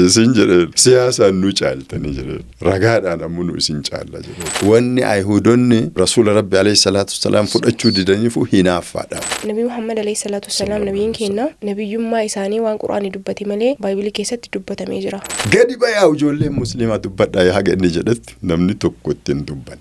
isin jedhe siyaasaan nu caaltanii jedhe ragaadhaan ammoo nu isin caalla jedhe wanni ayhuudonni rasuula rabbi alayhi salaatu wassalaam fudhachuu didaniifu hinaaffaadha. Nabi Muhammad alayhi salaatu wassalaam nabiyin keenya nabiyyummaa isaanii waan quraanii dubbate malee baayibili keessatti dubbatamee jira. Gadi bayaa ijoollee musliimaa dubbadhaa haga inni jedhetti namni tokko ittiin dubban.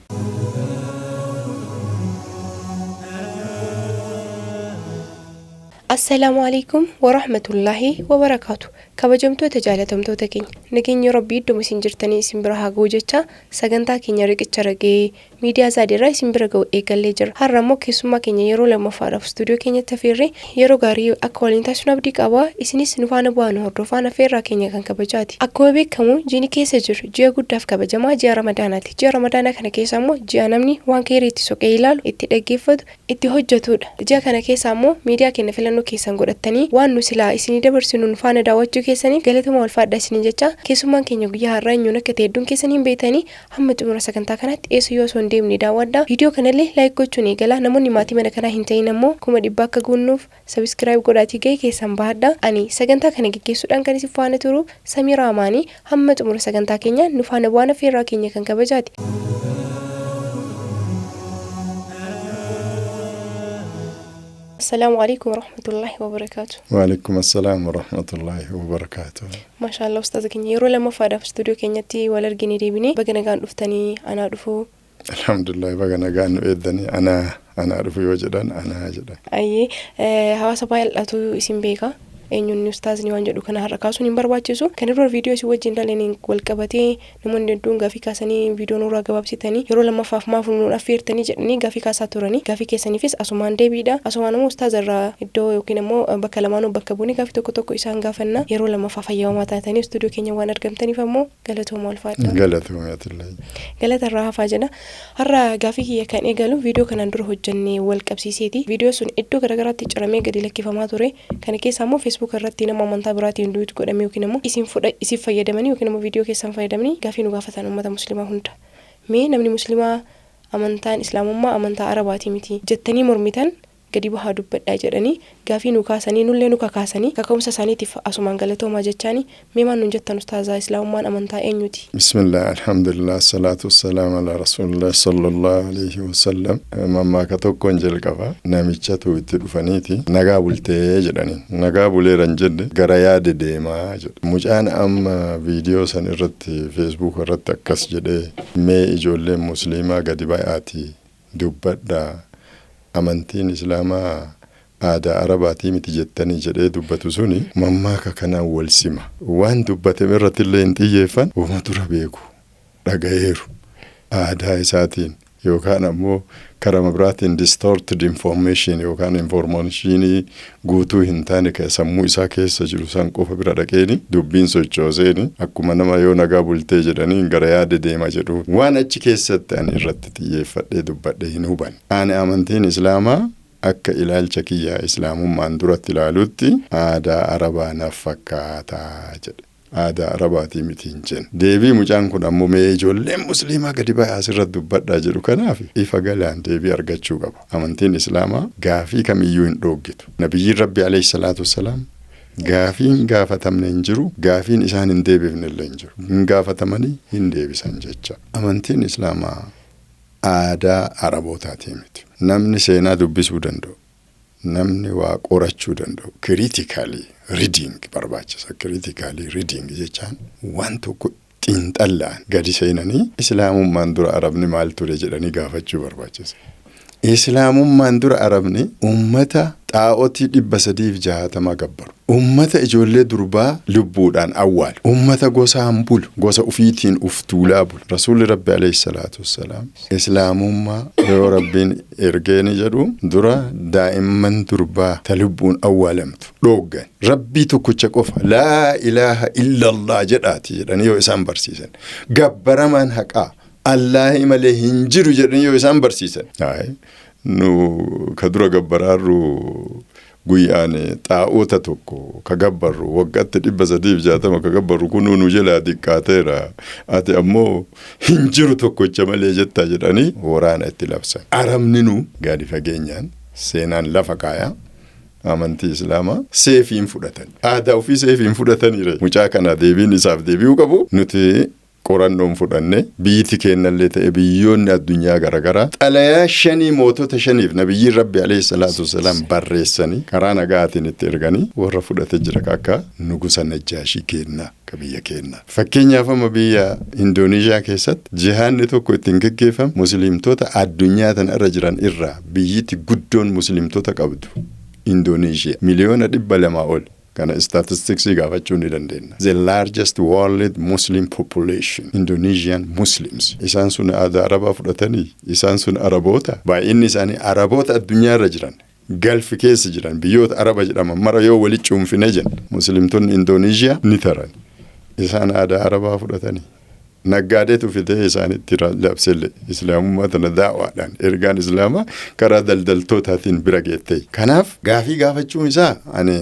Assalamu alaikum wa rahmatullahi wa barakatuh. Kabajamtoota jaalatamtoota keenya nageenya rabbii iddoo isin jirtanii isin bira haa ga'u jecha sagantaa keenya riqicha ragee miidiyaa Zaadirraa isin bira ga'u eegallee jira. Har'a immoo keessummaa keenya yeroo lammaffaadhaaf stuudiyoo keenyatti affeerree yeroo gaarii akka waliin taasisuun abdii qaba. Isinis nu faana bu'aa nu hordofaa affeerraa keenya kan kabajaati. Akkuma beekamu jiini keessa jiru ji'a guddaaf kabajamaa ji'a Ramadaanaati. Ji'a Ramadaanaa kana keessa immoo ji'a namni waan keerii itti soqee ilaalu itti dhaggeeffatu itti hojjetudha. Ji'a kana keessa immoo miidiyaa keenya filannoo keessan godhattanii waan nu silaa isinii dabarsinu nu faana daawwachuu keessanii galatuma walfaadhaa isinii jecha keessummaan keenya guyyaa har'aa eenyuun akka ta'e hedduun keessanii hin beekanii hamma xumura sagantaa kanaatti eessa yoo osoo hin deemne daawwadhaa. Viidiyoo kanallee laayik gochuun eegala. Namoonni maatii mana kanaa hin ta'in ammoo 100 akka guunnuuf sabiskiraayib godhaatii ga'ee keessan bahadhaa. Ani sagantaa kana gaggeessuudhaan kan isin faana turu Samiraa Amaanii hamma xumura sagantaa keenya nu faana bu'aa affeerraa keenya kan kabajaati. السلام عليكم ورحمة الله وبركاته. وعليكم السلام ورحمة الله وبركاته. ما شاء الله أستاذ كني يرو لما فادا في استوديو كنيتي ولا رجيني ريبني بقنا قان أفتني أنا أعرفه. الحمد لله بقنا قان إذني أنا أعرف وجدا أنا هجدا. أيه هوا سبايل أتو اسم بيكا. eenyuun ustaazni waan jedhu kana har'a kaasuun hin barbaachisu. Kan irra viidiyoo si wajjin dhalanii wal qabatee namoonni hedduun gaafii kaasanii viidiyoo nurraa gabaabsitanii yeroo lammaffaaf maaf nu affeertanii jedhanii gaafii kaasaa turanii gaafii keessaniifis asumaan deebiidha. Asumaan immoo ustaazarraa iddoo yookiin immoo bakka lamaanuu bakka bu'anii gaafii tokko tokko isaan gaafanna yeroo lammaffaaf fayyadamaa taatanii istuudiyoo keenya waan argamtaniif ammoo galatooma walfaadha. Galatarraa hafaa jedha. Har'a gaafii kiyya kan eegalu viidiyoo kanaan dura hojjannee wal qabsiiseeti. Viidiyoo sun iddoo garaagaraatti ciramee gadi lakkifamaa ture. Kana keessa immoo Facebook irratti nama amantaa biraatiin duutu godhamee yookiin immoo isin fayyadamanii yookiin immoo viidiyoo keessan fayyadamanii gaafii nu gaafatan uummata musliimaa hunda. Mee namni musliimaa amantaan islaamummaa amantaa arabaati miti jettanii mormitan gadi bahaa dubbadhaa jedhanii gaafii nu kaasanii nullee nu kakaasanii kaka'umsa isaaniitiif asumaan galatoomaa jechaanii mee maan nun jettan ustaazaa islaamummaan amantaa eenyuti? Bismillah alhamdulillah salatu wassalamu ala rasulillah sallallahu alayhi wasallam. Mammaaka tokkoon jalqaba namichatu itti dhufaniiti nagaa bultee jedhanii nagaa buleeran jedhe gara yaade deemaa jedhe. Mucaan amma viidiyoo san irratti Facebook irratti akkas jedhee mee ijoolleen musliimaa gadi ba'aati dubbadhaa amantiin islaamaa aadaa arabaatii miti jettanii jedhee dubbatu suni mammaaka kanaan wal sima. Waan dubbatame irratti illee hin xiyyeeffan uma dura beeku dhagayeeru aadaa isaatiin yookaan ammoo karaa biraatiin distorted information yookaan information guutuu hin taane kan sammuu isaa keessa jiru san qofa bira dhaqeeni dubbiin sochooseeni akkuma nama yoo nagaa bultee jedhanii gara yaade deema jedhu waan achi keessatti ani irratti xiyyeeffadhee dubbadhee hin huban. Ani amantiin islaamaa akka ilaalcha kiyyaa islaamummaan duratti ilaalutti aadaa arabaa naaf fakkaataa jedhe. Aadaa arabaatii miti hin jenne. Deebii mucaan kun ammoo mee ijoolleen musliimaa gadi ba'aa asirratti dubbadhaa jedhu kanaaf ifa galaan deebii argachuu qaba. Amantiin islaamaa gaafii kamiyyuu hin dhooggitu. Nabiyyiin Rabbi alayhi salaatu wassalaam gaafiin gaafatamne hin jiru, gaafiin isaan hin deebifne illee hin jiru. Hin gaafatamanii hin deebisan jecha. Amantiin islaamaa aadaa arabootaatii miti. Namni seenaa dubbisuu danda'u. Namni waa qorachuu danda'u critically reading barbaachisa. Critically reading jechaan waan tokko xiinxallaan gadi seenanii islaamummaan dura arabni maal ture jedhanii gaafachuu barbaachisa. Islaamummaan dura arabni ummata xaa'otii 360 gabbaru. Ummata ijoollee durbaa lubbuudhaan awwaalu. Ummata gosaan bulu. Gosa ufiitiin uftuulaa bulu. Rasuulli Rabbi alayhi salaatu wassalaam islaamummaa yoo Rabbiin ergeeni jedhu dura daa'imman durbaa ta lubbuun awwaalamtu dhooggan. Rabbii tokkicha qofa laa ilaaha illallah jedhaati jedhanii yoo isaan barsiisan. Gabbaramaan haqaa Allahi malee hin jiru jedhanii yoo isaan barsiisan. Nu kadura gabbaraarru guyyaan xaa'oota tokko ka gabbarru waggaatti 360 ka gabbarru kunuu nu jalaa diqqaateera. Ati ammoo hin jiru tokkocha malee jettaa jedhanii waraana itti labsan. Arabni nu gadi fageenyaan seenaan lafa kaayaa amantii islaamaa seefiin fudhatan. Aadaa ofii seefiin fudhataniire. Mucaa kana deebiin isaaf deebi'uu qabu. Nuti qorannoon fudhanne biyyiti kennallee ta'e biyyoonni addunyaa garaagaraa xalayaa 5 mootota 5 nabiyyiin rabbi alayhi salaatu wasalaam barreessanii karaa nagaatiin itti erganii warra fudhate jira akka nugusa Najjaashii kennaa ka biyya kennaa. Fakkeenyaaf amma biyya Indoneeshiyaa keessatti jihaanni tokko ittiin gaggeeffamu musliimtota addunyaa tana irra jiran irraa biyyiti guddoon musliimtota qabdu Indoneeshiyaa miliyoona 200 ol. Kana statistics gaafachuu ni dandeenya. The largest world Muslim population, Indonesian Muslims. Isaan sun aadaa Arabaa fudhatanii, isaan sun Araboota. Baay'inni isaanii Araboota addunyaa irra jiran. Galfi keessa jiran biyyoota Araba jedhaman mara yoo walitti cuunfine jenna. Muslimtonni Indoneeshiyaa ni taran. Isaan aadaa Arabaa fudhatanii. Naggaadeetu fidee isaanitti labselle islaamummaa tana daawwaadhaan ergaan islaamaa karaa daldaltootaatiin bira geettee. Kanaaf gaafii gaafachuun isaa ani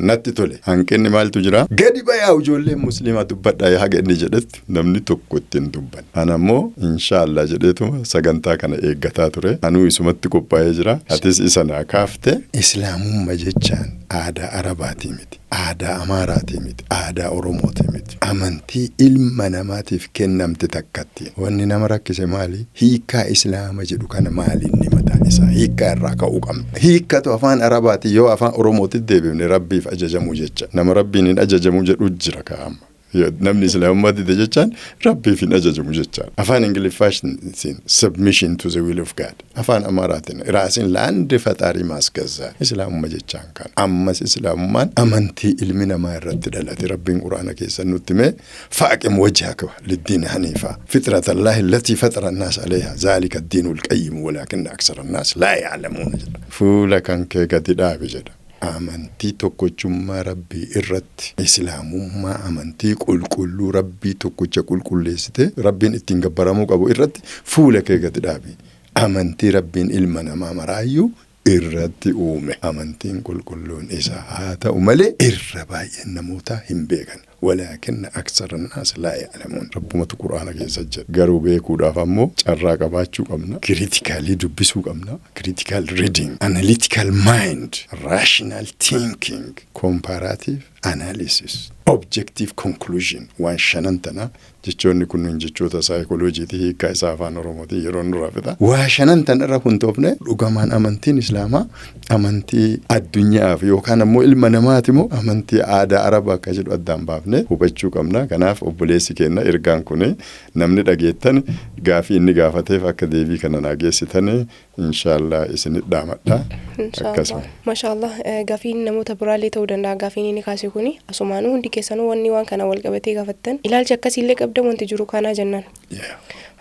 natti tole. Hanqinni maaltu jira? Gadi bayaa ijoolleen musliimaa dubbadhaa haga inni jedhetti namni tokko ittiin dubban. Ana ammoo inshaallah jedheetuma sagantaa kana eeggataa ture. Anuu isumatti qophaa'ee jira. Atis isa naa kaafte islaamummaa jechaan aadaa Arabaatii miti. Aadaa Amaaraatii miti. Aadaa Oromootii miti. Amantii ilma namaatiif kennamte takkatti. Wanni nama rakkise maali? Hiikaa islaama jedhu kana maalinni mataan isaa? Hiikaa irraa ka'uu qabna. Hiikkatu afaan Arabaatii yoo afaan Oromootti deebifne rabbiif ajajamuu jecha. Nama rabbiin hin ajajamuu jedhu jira kaa'ama. Namni islaamummaa dide jechaan rabbiif hin ajajamu jechaan. Afaan Ingiliffaatiin submission to the will of God. Afaan Amaaraatiin raasin laandi faxaarii maasgazaa. Islaamummaa jechaan kan. Ammas islaamummaan amantii ilmi namaa irratti dhalate. Rabbiin quraana keessa nutti mee faaqim wajhaka liddiin haniifaa. Fitratallahi allatii fatara annaas alayhaa. Zaalika addiinul qayyim walaakinna aksara annaas laa ya'lamuuna jedha. Fuula kan kee gadi dhaabi jedha. Amantii tokkochummaa rabbii irratti islaamummaa amantii qulqulluu rabbii tokkocha qulqulleessite rabbiin ittiin gabbaramuu qabu irratti fuula kee gadi dhaabi. Amantii rabbiin ilma namaa maraayyuu irratti uume. Amantiin qulqulluun isaa haa ta'u malee irra baay'een namoota hin beekan. ولكن أكثر الناس لا يعلمون. ربما القرآن كيسجل. قالوا بيكو دافمو. شرّاك باتشو قمنا. Critically دبسو قمنا. Critical reading. Analytical mind. Rational thinking. Comparative analysis. Objective conclusion. Waan shanantana. Jechoonni kunniin jechoota saayikolojiitii hiikaa isaa afaan Oromootii yeroo nurraa fida. Waa shanantana irra hundoofne dhugamaan amantiin Islaamaa amantii addunyaaf yookaan ammoo ilma namaati moo amantii aadaa Arabaa akka jedhu addaan baafne hubachuu qabna. Kanaaf obboleessi keenya ergaan kun namni dhageettan gaafii inni gaafateef akka deebii kana nageessitan inshaallah isinit dhaamadha. Akkasuma. Mashaallah gaafiin namoota biraallee ta'uu danda'a gaafiin inni kaase kuni asumaanuu hundi keessanuu wanni waan kana wal qabatee gaafattan ilaalcha akkasiillee qabda wanti jiru kana jennaan.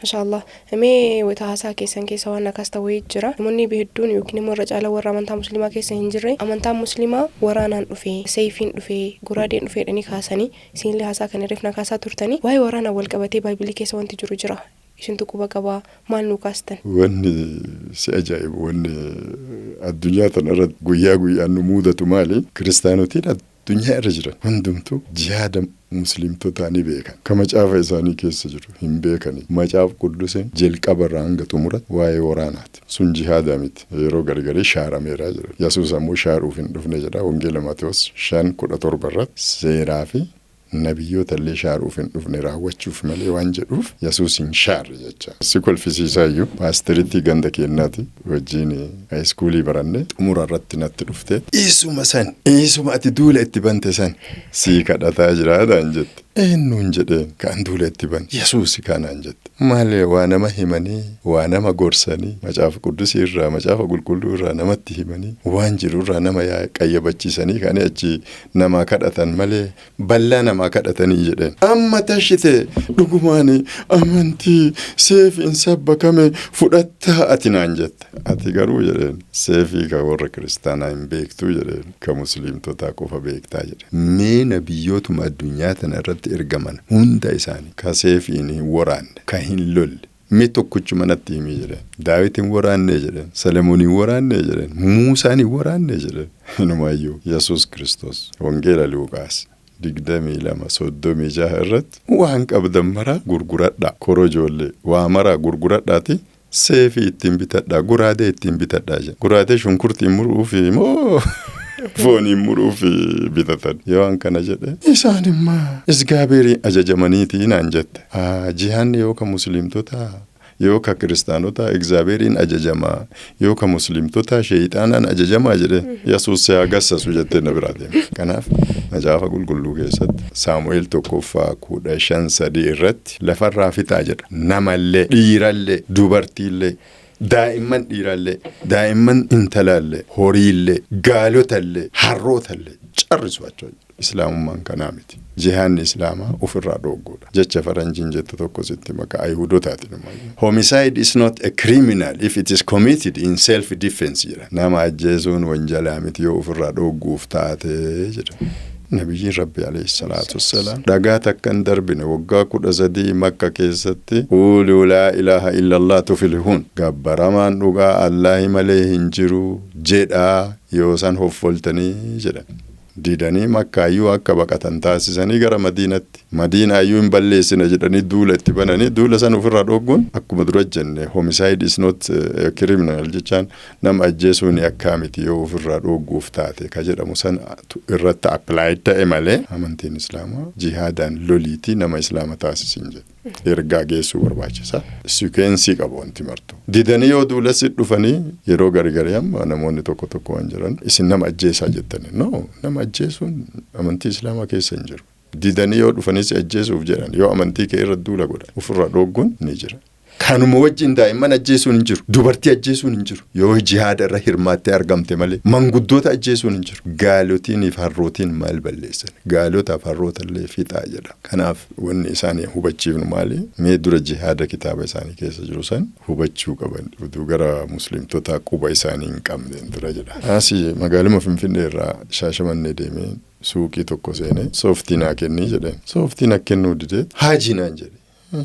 Mashaallah mee haasaa keessan keessa waan akkas ta'ee jira. Namoonni hedduun yookiin immoo irra caala warra amantaa musliimaa keessa hin jirre amantaan musliimaa waraanaan dhufee seefiin dhufee guraadeen dhufee dhanii kaasanii isinillee haasaa kana reefna kaasaa turtanii waa'ee waraanaa wal qabatee baayibilii keessa wanti jiru jira. Isin tuquba qabaa maal nu kaastan? Wanni si ajaa'ibu wanni addunyaa tana irratti guyyaa guyyaan nu mudatu maali? Kiristaanotiin addunyaa irra jiran hundumtuu jihaada musliimtotaa ni beekan. Ka macaafa isaanii keessa jiru hin beekani. Macaaf quddusen jalqaba irraa hanga xumura waa'ee waraanaati. Sun jihaada miti. Yeroo gargarii shaarameeraa jira. Yesuus ammoo shaaruuf hin dhufne jedha. Wangeela Maatewos 5:17 irratti seeraa fi nabiyyoota illee shaaruuf hin dhufne raawwachuuf malee waan jedhuuf Yesuus hin shaarre jecha. Si kolfisiisaa iyyuu paasteritti ganda kennaati wajjin haayiskuulii baranne xumura irratti natti dhufte. Isuma ati duula itti bante san sii kadhataa jiraadhaan jette. Eenyuun jedheen kan duula itti ban Yesuus kanaan jette. Malee waa nama himanii waa nama gorsanii macaafa quddusii irraa macaafa qulqulluu irraa namatti himanii waan jiru irraa nama qayyabachiisanii kan achi nama kadhatan malee bal'aa nama kadhatanii jedheen. Amma tashite dhugumaan amantii seefiin sabbakame fudhattaa ati naan jette. Ati garuu jedheen seefii ka warra kiristaanaa hin beektuu jedheen ka musliimtotaa qofa beektaa jedheen. Mee nabiyyootuma addunyaa tana irratti ergaman hunda isaanii ka seefiin hin waraanne ka hin lolle. Mee tokkochuma natti himi jedheen. Daawitiin waraanne jedheen. Salomooniin waraanne jedheen. Muusaan waraanne jedheen. Inumaayyuu Yesuus Kiristoos Wangeela Luuqaas 22:36 irratti waan qabdan mara gurguradhaa korojoolle waa mara gurguradhaati seefii ittiin bitadhaa guraadee ittiin bitadhaa jedha. Guraadee shunkurtiin muruufi moo fooniin muruuf bitatan yoo an kana jedhe isaan immaa isgaabeerii ajajamaniitii naan jette jihaanni yoo ka muslimtoota yoo ka kiristaanota egzaabeeriin ajajamaa yoo ka muslimtoota sheeyxaanaan ajajamaa jedhe Yesuus se agassasu jettee na biraa deeme. Kanaaf macaafa qulqulluu keessatti Saamu'eel 1:5 irratti lafarraa fixaa jedha namallee dhiirallee dubartiillee daa'imman dhiirallee daa'imman intalaallee horiillee gaalotallee harrootallee carrisuu'achuu islaamummaan kanaa miti. Jihaanni islaamaa ofirraa dhoogguudha. Jecha faranjiin jettu tokko sitti maqaa Ayihudootaati. Homicide is not a criminal if it is committed in self-defense jedha. Nama ajjeesuun wanjalaa miti yoo ofirraa dhoogguuf taatee jedha. Nabiyyiin Rabbi alayhi salaatu wassalaam dhagaa takkan darbine waggaa 13 Makka keessatti qulu laa ilaaha illallah tuflihun gabbaramaan dhugaa Allaahi malee hin jiru jedhaa yoo san hoffoltanii jedha. Didanii Makkaayyuu akka baqatan taasisanii gara Madiinatti. Madiinaayyuu hin balleessina jedhanii duula itti bananii duula san ofirraa dhoogguun akkuma dura jenne homicide is not a criminal jechaan nama ajjeesuun yakkaa miti yoo ofirraa dhoogguuf taate ka jedhamu san irratti apply ta'e malee amantiin islaamaa jihaadaan loliitii nama islaama taasisin jedhe. Ergaa geessuu barbaachisa. Sikuensii qabu wanti martu. Didanii yoo duulasi dhufanii yeroo gargari amma namoonni tokko waan jiran isin nama ajjeesaa jettanii. No, nama ajjeesuun amantii islaamaa keessa hin jiru. Didanii yoo dhufanii si ajjeesuuf jedhan yoo amantii kee irra duula godhan ofirraa dhoogguun ni jira. Kanuma wajjin daa'imman ajjeesuun hin jiru. Dubartii ajjeesuun hin jiru. Yoo jihaada irra hirmaattee argamte malee manguddoota ajjeesuun hin jiru. Gaalotiiniif harrootiin maal balleessan? Gaalotaaf harrootallee fixaa jedha. Kanaaf wanni isaanii hubachiifnu maali? Mee dura jihaada kitaaba isaanii keessa jiru san hubachuu qaban. Utuu gara muslimtoota quba isaanii hin qabneen dura jedha. Asii magaaluma Finfinnee irraa Shaashamannee deemee suuqii tokko seenee sooftii naa kennii jedheen. Sooftii naa kennuu didee haajii naan jedhe.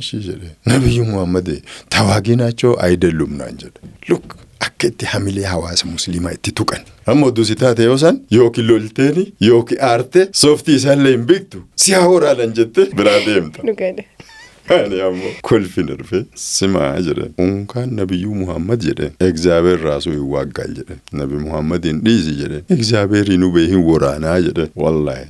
Shi jedhe Nabiyyu Muhammad tawaagii naachoo ayidellum naan jedhe. Look akka itti hamilee hawaasa musliimaa itti tuqan. Amma oduusi taate yoo san yookiin lolteeni yookiin aarte sooftii isaallee hin beektu si haa waraanan jette biraa deemta. Dhugaadha. Ani ammoo kolfina dhufe simaa jedhe unkaan Nabiyyu Muhammad jedhe egzaabeer raasuu hin waaggaal jedhe Nabi Muhammadin dhiisi jedhe egzaabeerii nu bee hin waraanaa jedhe wallahi.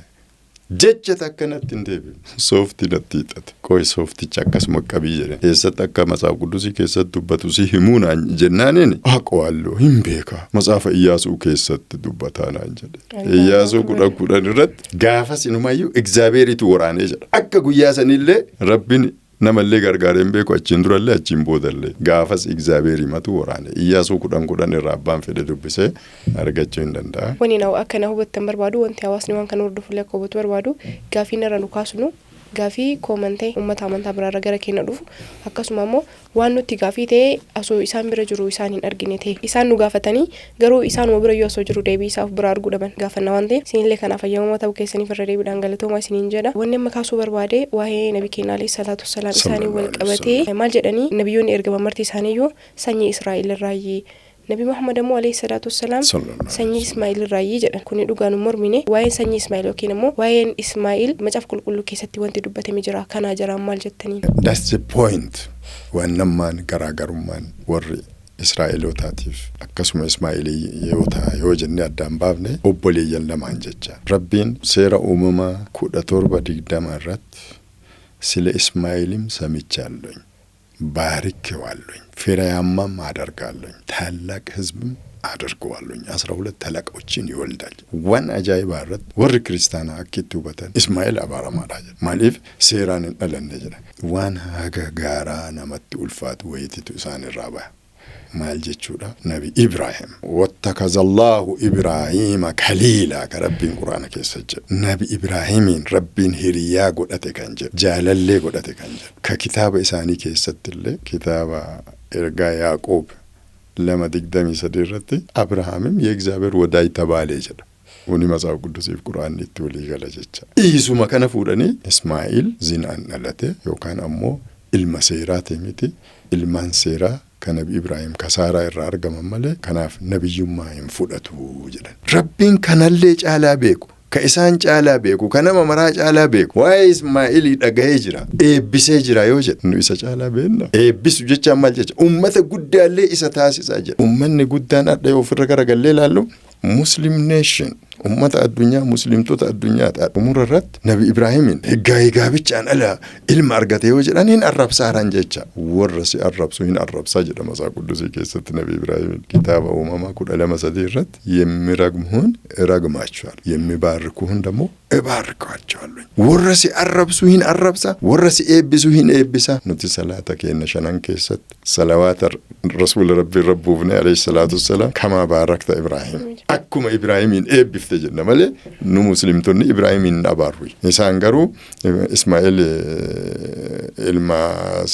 Jecha takkanatti hin deebiin sooftii natti hidhate qoy soofticha akkasuma qabii jedhe eessatti akka matsaaf quddusii keessatti dubbatu si himuu naan jennaaniin aqwaaloo hin beeka matsaafa Iyyaasuu keessatti dubbataa naan jedhe Iyyaasuu 10:10 irratti gaafas inumayyuu egzaabeeriitu waraanee jedha akka guyyaa sanillee Rabbiin namallee gargaareen beeku achiin durallee achiin boodallee gaafas egzaabeerii matu waraane Iyyaasuu 10:10 irraa abbaan fedhe dubbisee argachuu hin danda'a. Wani naw akkana hubattan barbaadu wanti hawaasni waan kana hordofu illee hubatu barbaadu gaafii narra nu kaasnu gaafii koomantee uummata amantaa biraarra gara keenya dhufu akkasuma immoo waan nuti gaafii ta'e asoo isaan bira jiru isaan hin argine ta'e isaan nu gaafatanii garuu isaanuma bira yoo asoo jiru deebii isaaf bira arguu dhaban gaafanna waan ta'eef isinillee kanaaf fayyadamoo ta'uu keessaniif irra deebiidhaan galatoomaa isiniin jedha. Wanni amma kaasuu barbaade waa'ee nabi keenya alayhi salaatu wassalaam isaanii wal qabatee maal jedhanii nabiyyoonni ergaman marti isaaniiyyuu sanyii Israa'el irraayi. Nabi Muhammad ammoo alayhi salaatu wassalaam sanyii Ismaa'il irraayi jedhan kuni dhugaan mormine waa'een sanyii Ismaa'il yookiin ammoo waa'een Ismaa'il macaafa qulqulluu keessatti wanti dubbatame jira kana jiraan maal jettanii. That's the point. Waan nammaan garaagarummaan warri Israa'elootaatiif akkasuma Ismaa'iliyyoota yoo jenne addaan baafne obboleeyyan lamaan jecha. Rabbiin seera uumamaa 17:20 irratti sile Ismaa'ilም ሰምቻለሁ ባርኬዋለሁ ፍሬያማም አደርጋለሁ ታላቅ ሕዝብም አደርገዋለሁ 12 ተላቆችን ይወልዳል ዋን አጃይባ አረት ወር ክርስቲያና አኪቱ በተን እስማኤል አባራማዳ ማሊፍ ሴራን እንለነጀ ዋን ሀገጋራ ነመት ኡልፋት ወይቲቱ ሳን ራባ ማልጀቹዳ ነቢ ኢብራሂም ወተከዘላሁ ኢብራሂም ከሊላ ከረቢን ቁርአን ከሰጀ ነቢ ኢብራሂምን ረቢን ሂሪያ ጎደተ ከንጀ ጃለሌ ጎደተ ከንጀ ከኪታብ ኢሳኒ ከሰትለ ኪታባ ኤርጋ ያዕቆብ ለማድግደም ይሰደረተ አብርሃምም የእግዚአብሔር ወዳጅ ተባለ ይጀዳ ወኒ መጽሐፍ ቅዱስፍ ቁርአን ይትውል ይገለጀቻ ኢሱ መከነ ፉደኒ እስማኤል ዚናን አለተ ዮካን አሞ ኢልመሴራት የሚቲ ኢልማንሴራ ከነቢ ኢብራሂም ከሳራ ይራር ገመመለ ከናፍ ነብዩማ ይንፉደቱ ይጀዳል ረቢን ከነለ ጫላ ቤኩ ከኢሳን ጫላ ቤኩ ከነማ መራ ጫላ ቤኩ ዋይ እስማኤል ይደገይ ጅራ ኤቢሴ ጅራ ይወጀ ነው ኢሳ ጫላ ቤና ኤቢስ ጀቻ ማልጀ ኡመተ ጉዳለ ኢሳ ታሲሳ ጀ ኡመን ጉዳን አደው ፍረገረ ገለላሉ ሙስሊም ኔሽን ummata addunyaa muslimtoota addunyaa umura irratti nabi Ibraahimin gaabichaan ala ilma argate yoo jedhan hin arrabsaaran jecha warra si arrabsu hin arrabsaa jedha masaa quddusii keessatti nabi Ibraahimin kitaaba uumamaa 12:3 irratti የሚረግሙህን እረግማቸዋለሁ የሚባርኩህን ደግሞ እባርካቸዋለሁ warra si arrabsu hin arrabsa warra si eebbisu hin eebbisa nuti salaata keenya shanan keessatti salawaata rasuul rabbii rabbuufne alayhi salaatu wassalaam kama baarakta Ibraahim akkuma Ibraahimin eebbifte jenna malee nu muslimtonni Ibraahimin abaarru isaan garuu Ismaa'eel ilma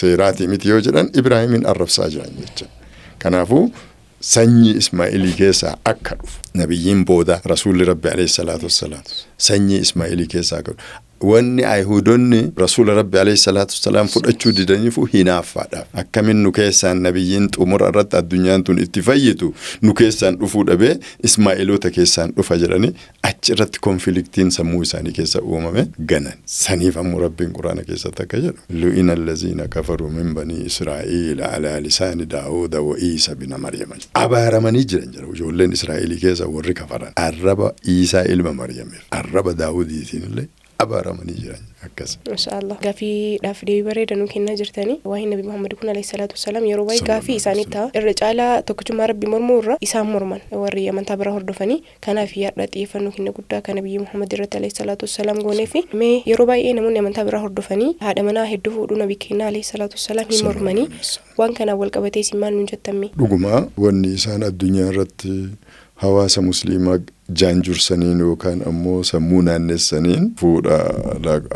seeraati miti yoo jedhan Ibraahimin arrabsaa jiran jecha kanaafuu sanyii Ismaa'eelii keessaa akka dhufu nabiyyiin booda rasuulli rabbi alayhi salaatu wassalaam sanyii Ismaa'eelii keessaa akka dhufu wanni ayhuudonni rasuula rabbi alayhi salaatu wassalaam fudhachuu didaniifu hinaaffaadhaaf akkamin nu keessaan nabiyyiin xumura irratti addunyaan tun itti fayyitu nu keessaan dhufuu dhabee Ismaa'eelota keessaan dhufa jedhanii achi irratti konfliktiin sammuu isaanii keessa uumame ganan saniif ammoo rabbiin quraana keessatti akka jedhu lu'ina allaziina kafaruu min banii Israa'iil alaa lisaani Daawuda wa Iisaa bin Maryam abaaramanii jiran jira ijoolleen Israa'eelii keessa warri kafaran arraba Iisaa ilma Maryamiif arraba Daawudiitiin illee abaaramanii jiran akkas. Mashallah. Gaafiidhaaf deebii bareedaa nu kennaa jirtanii waa'ee Nabi Muhammad kun alayhi salaatu wassalaam yeroo baay'ee gaafii isaanii ta'a irra caalaa tokkichummaa Rabbi mormuu irra isaan morman warri amantaa biraa hordofanii kanaaf yaadha xiyyeeffannoo kenna guddaa kan Nabi Muhammad irratti alayhi salaatu wassalaam goonee fi mee yeroo baay'ee namoonni amantaa biraa hordofanii haadha manaa hedduu fuudhuu Nabi keenya alayhi salaatu wassalaam hin mormanii waan kanaan wal qabatee simaan nu jettame. Dhuguma wanni isaan addunyaa irratti hawaasa musliimaa jaanjursaniin yookaan ammoo sammuu naannessaniin fuudha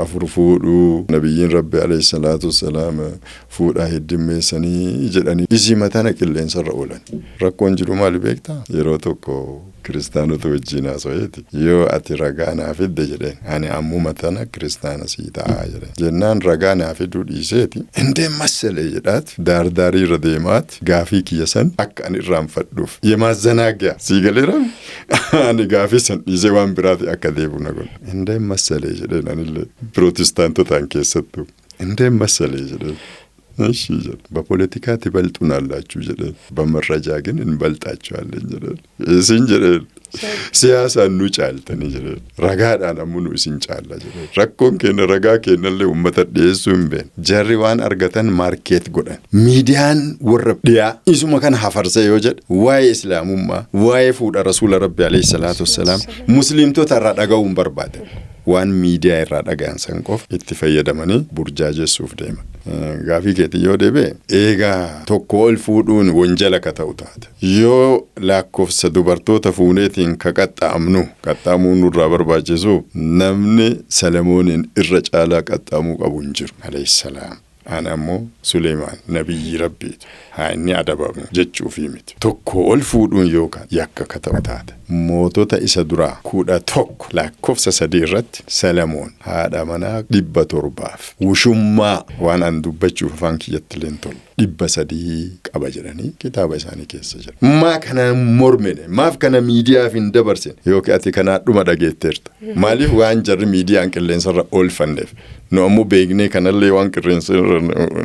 afur fuudhuu nabiyyiin rabbi alayhi salaatu wassalaam fuudha heddummeessanii jedhanii isii matana qilleensarra oolan rakkoon jiru maal beektaa yeroo tokko kiristaanota wajjin haasa'eeti yoo ati ragaa naa fidde jedheen ani ammoo matana kiristaana sii ta'aa jedheen jennaan ragaa naa fiduu dhiiseeti indee masalee jedhaat daardaarii irra deemaat gaafii kiyya san akka ani irraanfadhuuf yemaazanaagaa sii galeera ani gaafii san dhiisee waan biraati akka deebu na godhe indee masalee jedheen anillee pirootestaantotaan keessattuu indee masalee jedheen እሺ በፖለቲካ ትበልጡናላችሁ ጀደ በመረጃ ግን እንበልጣችኋለን ጀደ እዚን ጀደ ሲያሳ ኑጫልተን ጀደ ረጋዳን አሙኑ ሲንጫላ ጀደ ረኮን ከነ ረጋ ከነለ ኡመተ ደሱም በን ጀሪዋን አርገተን ማርኬት ጎዳን ሚዲያን ወረብዲያ ኢሱማ ከን ሐፈርሰ ይወጀድ ዋይ እስላሙማ ዋይ ፉዳ ረሱል ረቢ አለይሂ ሰላቱ ወሰለም ሙስሊምቶ ተራዳጋውን በርባደ waan miidiyaa irraa dhaga'an san qof itti fayyadamanii burjaajessuuf deeman. Gaafii keetii yoo deebi'e eegaa tokko ol fuudhuun wanjala ka ta'u taate yoo lakkoofsa dubartoota fuuneetiin ka qaxxaamuu nurraa barbaachisu namni Salamooniin irra caalaa qaxxaamuu qabu hin jiru alayhi salaam. Ana ammoo Suleymaan nabiyyi rabbiiti haa inni adabamu jechuuf miti tokko ol fuudhuun yookaan yakka ka ta'u taate mootota isa duraa 11 lakkoofsa 3 irratti Salamoon haadha manaa 700 wushummaa waan an dubbachuuf afaan kiyyatti leen tolu 300 qaba jedhanii kitaaba isaanii keessa jira. Maa kana mormine maaf kana miidiyaaf hin dabarsine yookaan ati kana dhuma dhageetteerta maaliif waan jarri miidiyaan qilleensarra oolfanneef no ammoo beeknee kanallee waan qilleensarra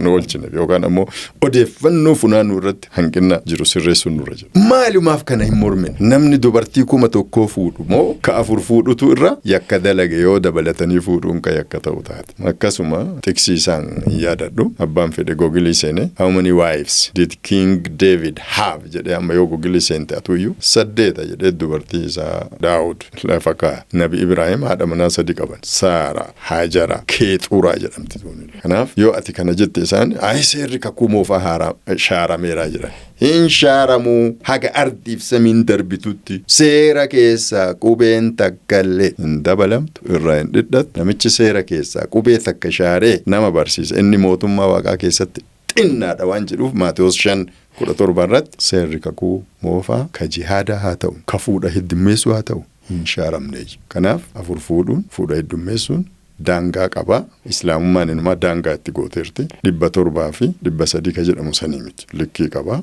nu oolchine yookaan ammoo odeeffannoo funaanuu irratti hanqina jiru sirreessuun nurra jira. Maalumaaf kana hin mormine namni dubartii 100 fuudhu moo ka 4 fuudhutu irra yakka dalage yoo dabalatanii fuudhuun ka yakka ta'u taate. Akkasuma tiksiisaan yaadadhu abbaan fedhe googilii seene how many wives did King David have jedhee amma yoo googilii seente atuyyuu 8 jedhee dubartii isaa Daawud lafa kaa Nabi Ibraahim haadha manaa 3 qaban Saara Hajara Keexuraa jedhamti tuuni. Kanaaf yoo ati kana jette isaan ay seerri kakuumoofa shaarameeraa jedhan hin shaaramuu haga ardiif samiin darbitutti seera keessaa qubeen takkallee hin dabalamtu irraa hin dhidhatu namichi seera keessaa qubee takka shaaree nama barsiisa inni mootummaa waaqaa keessatti xinnaadha waan jedhuuf Maatewos 5:17 irratti seerri kakuu moofaa ka jihaadaa haa ta'u ka fuudha heddummeessuu haa ta'u hin shaaramne. Kanaaf 4 fuudhuun fuudha heddummeessuun daangaa qaba islaamummaan inuma daangaa itti gooteerti 700 fi 300 ka jedhamu sanii miti likkii qaba.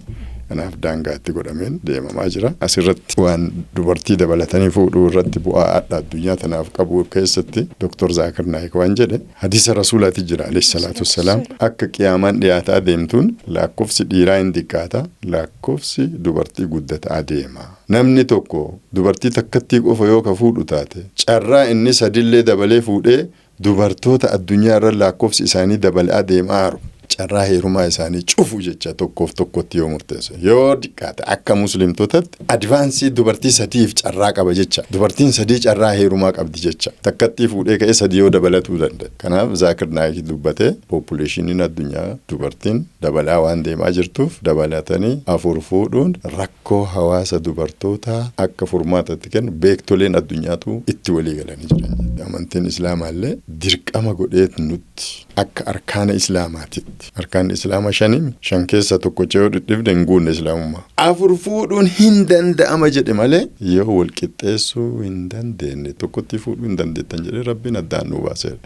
Kanaaf daangaa itti godhameen deemamaa jira. Asirratti waan dubartii dabalatanii fuudhuu irratti bu'aa adda addunyaa tanaaf qabu keessatti Dr. Zaakir Naayik waan jedhe hadiisa rasuulaati jira alayhi salaatu wassalaam akka qiyaamaan dhiyaataa deemtuun lakkoofsi dhiiraa hin xiqqaata lakkoofsi dubartii guddataa deema. namni tokko dubartii takkatti qofa yoo ka fuudhu taate carraa inni sadillee dabalee fuudhee dubartoota addunyaa irra lakkoofsi isaanii dabalaa deemaaru carraa heerumaa isaanii cufu jecha tokkoof tokkotti yoo murteesse yoo diqqaate akka muslimtootatti advaansii dubartii sadiif carraa qaba jecha dubartiin sadii carraa heerumaa qabdi jecha takkatti fuudhee ka'ee sadii yoo dabalatuu danda'e kanaaf Zaakir Naayik dubbatee populationin addunyaa dubartiin dabalaa waan deemaa jirtuuf dabalatanii afur fuudhuun rakkoo hawaasa dubartootaa akka furmaatatti kennu beektoleen addunyaatu itti walii galanii jiran amantiin islaamaallee dirqama godheet nutti akka arkaana islaamaatitti arkaan islaama shan keessa tokkocha yoo dhidhifde hin guunne islaamummaa afur fuudhuun hin danda'ama jedhe malee yoo wal qixxeessuu hin dandeenye tokkotti fuudhuu hin dandeettan jedhe rabbiin addaan nu baaseera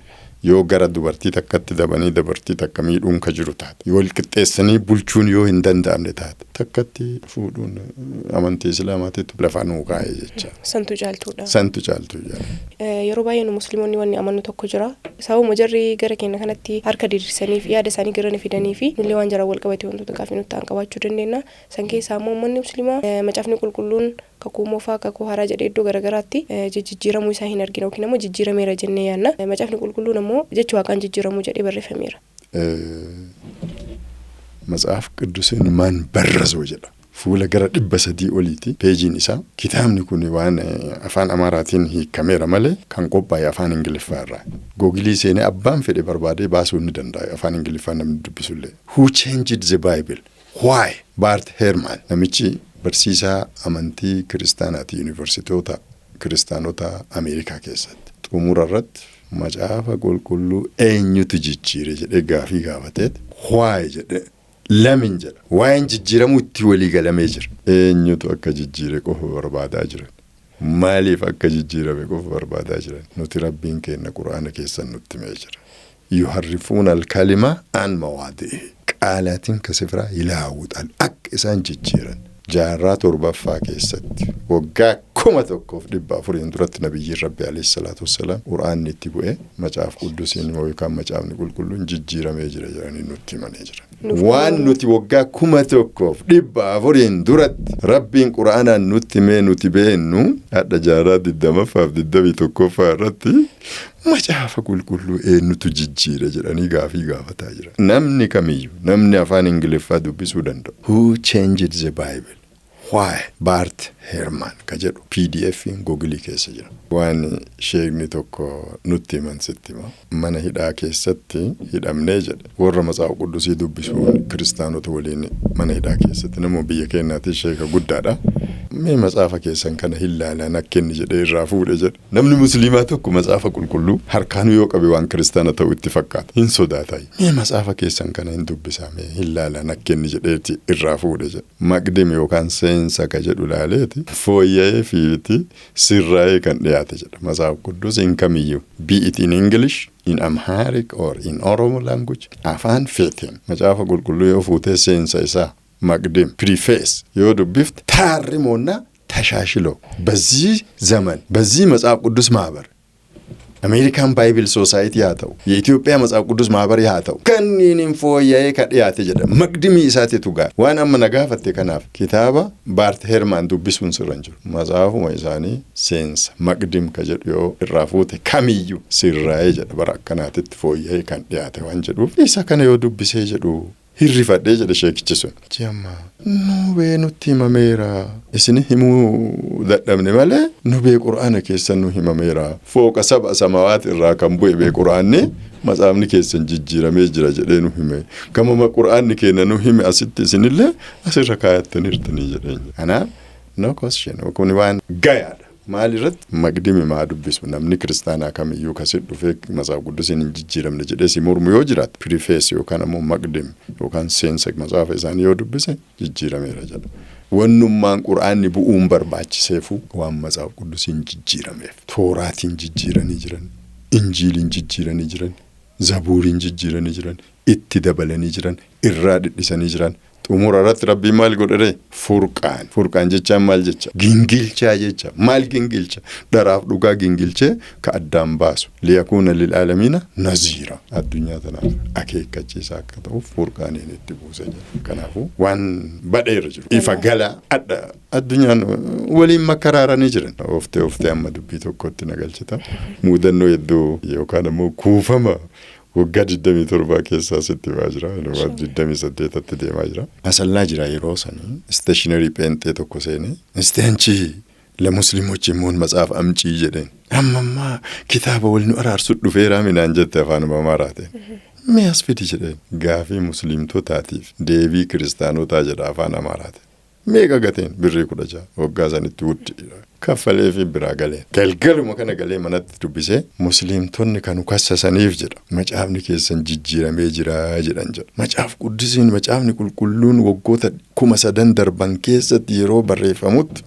yoo gara dubartii takkatti dabanii dubartii takka miidhuun ka jiru taate yoo wal qixxeessanii bulchuun yoo hin danda'amne taate takkatti fuudhuun amantii islaamaatitti lafaan nuu kaa'ee jecha santu caaltuudha yeroo baay'ee nu musliimoonni wanni amannu tokko jira sababuma jarri gara keenya kanatti harka diriirsanii fi yaada isaanii gara fidanii fi nullee waan jara wal qabate wantoota gaafii nutti ta'an qabaachuu dandeenya san keessaa immoo uummanni musliimaa macaafni qulqulluun kakuu moofaa kakuu haaraa jedhee iddoo garagaraatti jijjiiramuu isaa hin argina yookiin immoo jijjiirameera jennee yaadna macaafni qulqulluun ammoo jechi waaqaan jijjiiramuu jedhee barreeffameera. Matsaaf qiddusiin maan barrazoo jedha. Fuula gara 300 oliiti peejiin isaa kitaabni kun waan afaan amaaraatiin hiikameera malee kan qophaa'e afaan ingiliffaa irraa googilii seenee abbaan fedhe barbaadee baasuu ni danda'a afaan ingiliffaa namni dubbisullee who changed the bible why Bart Ehrman namichi barsiisaa amantii kiristaanaati yuunivarsiitoota kiristaanota Ameerikaa keessatti xumura irratti macaafa qulqulluu eenyutu jijjiire jedhee gaafii gaafateet why jedhe lamin jedha waan jijjiiramu itti walii galamee jira eenyutu akka jijjiire qofa barbaadaa jiran maaliif akka jijjiirame qofa barbaadaa jiran nuti rabbiin keenya quraana keessan nutti mee jira yuharrifuuna al-kalima an mawaadi'i qaalaatiin kasifraa ilaawuudhaan akka isaan jijjiiran jaarraa 7ffaa keessatti waggaa 1400 duratti nabiyyiin rabbi alayhi salaatu wassalaam quraanni itti bu'ee macaaf quddusiin yookaan macaafni qulqulluun jijjiiramee jira jedhanii nutti himanii jiran. Waan nuti waggaa 1400 duratti rabbiin quraanaan nutti mee nuti beennu hadha jaarraa 20ffaaf 21ffaa irratti macaafa qulqulluu eenyutu jijjiire jedhanii gaafii gaafataa jira. Namni kamiyyuu namni afaan ingiliffaa dubbisuu danda'u. Who changed the Bible? Why? Bart Ehrman ka jedhu PDF'n Google keessa jira. Waan sheekni tokko nutti himansitti mana hidhaa keessatti hidhamnee jedhe warra macaafa quddusii dubbisuun kiristaanota waliin mana hidhaa keessatti nama biyya keenyaatti sheeka guddaadha. Mee macaafa keessan kana hilaalaan akka inni jedhee irraa fuudhe jedhe namni musliimaa tokko macaafa qulqulluu harkaan yoo qabe waan kiristaana ta'u itti fakkaata hin sodaata. Mee macaafa keessan kana hin dubbisame hilaalaan akka inni jedhee irraa fuudhe jedhe maqdim yookaan seensa ka jedhu laaleeti fooyya'ee fiiti sirraa'ee kan dhiyaate jedha macaafa quddusiin kamiyyuu be it in English in Amharic or in Oromo language afaan feeteen macaafa qulqulluu yoo fuutee seensa isaa maqdim preface yoo dubbift ታርሞና ተሻሽሎ በዚህ ዘመን በዚህ መጽሐፍ ቅዱስ ማህበር አሜሪካን ባይብል ሶሳይቲ ያተው የኢትዮጵያ መጽሐፍ ቅዱስ ማህበር ያተው ከኒን ፎያዬ ከዲያተ ጀደ መቅድሚ ኢሳቴቱ ጋር ዋና መነጋፈቴ ከናፍ ኪታባ ባርት ሄርማን ዱብሱን ስረንጁ መጽሐፉ ማይሳኒ ሴንስ መቅድም ከጀዲዮ ኢራፉት ካሚዩ ሲራዬ ጀደ በራከናት ፎያዬ ከዲያተ ዋንጀዱ ኢሳ ከነ ዮ ዱብሴ ጀዱ hirrifadhee jedhe sheekichi sun jamma nubee nutti himameera isin himuu dadhabne malee nubee quraana keessan nu himameera fooqa saba samawaat irraa kan bu'e bee quraanni macaafni keessan jijjiiramee jira jedhee nu hime gamama quraanni keenya nu hime asitti isinillee asirra kaayattaniirtanii jedheen kanaaf no question kun waan gayaadha maalirratti maqdimi maa dubbisu namni kiristaanaa kamiyyuu kasit dhufee macaafa quddusiin hin jijjiiramne jedhee si mormu yoo jiraat preface yookaan ammoo maqdim yookaan seensa macaafa isaanii yoo dubbise jijjiirameera jedha wannummaan quraanni bu'uun barbaachiseefu waan macaafa quddusiin jijjiirameef tooraatiin jijjiiranii jiran injiiliin jijjiiranii jiran zabuuriin jijjiiranii jiran itti dabalanii jiran irraa dhidhisanii jiran xumura irratti rabbii maal godhe furqaan jechaan maal jecha gingilchaa jecha maal gingilcha dharaaf dhugaa gingilchee ka addaan baasu liyakuuna lil'aalamiina naziira addunyaa tanaaf akeekkachiisaa akka ta'uuf furqaaniin itti buuse jedha. Kanaafuu waan badheera jiru ifa galaa addunyaan waliin makkaraaranii jiran oftee amma dubbii tokkotti nagalchita muudannoo hedduu yookaan ammoo kuufama waggaa 27 keessaa sitti baa jira. Waggaa 28tti deemaa jira. Asallaa jira yeroo sanii isteeshinarii pheenxee tokko seenee isteenchi la musliimochi immoo matsaaf amcii jedheen amma kitaaba wal nu araarsu dhufeeraa minaan jette afaan Amaaraate. Mee as fidi jedheen gaafii musliimtotaatiif deebii kiristaanotaa jedha afaan Amaaraate. Meeqa gateen birrii 16 waggaa sanitti wuddi kaffalee fi biraa galee galgaluma kana galee manatti dubbisee musliimtonni kan kassasaniif jedha macaafni keessan jijjiiramee jira jedhan jedha. Macaaf quddisiin macaafni qulqulluun waggoota 3,000 darban keessatti yeroo barreeffamutti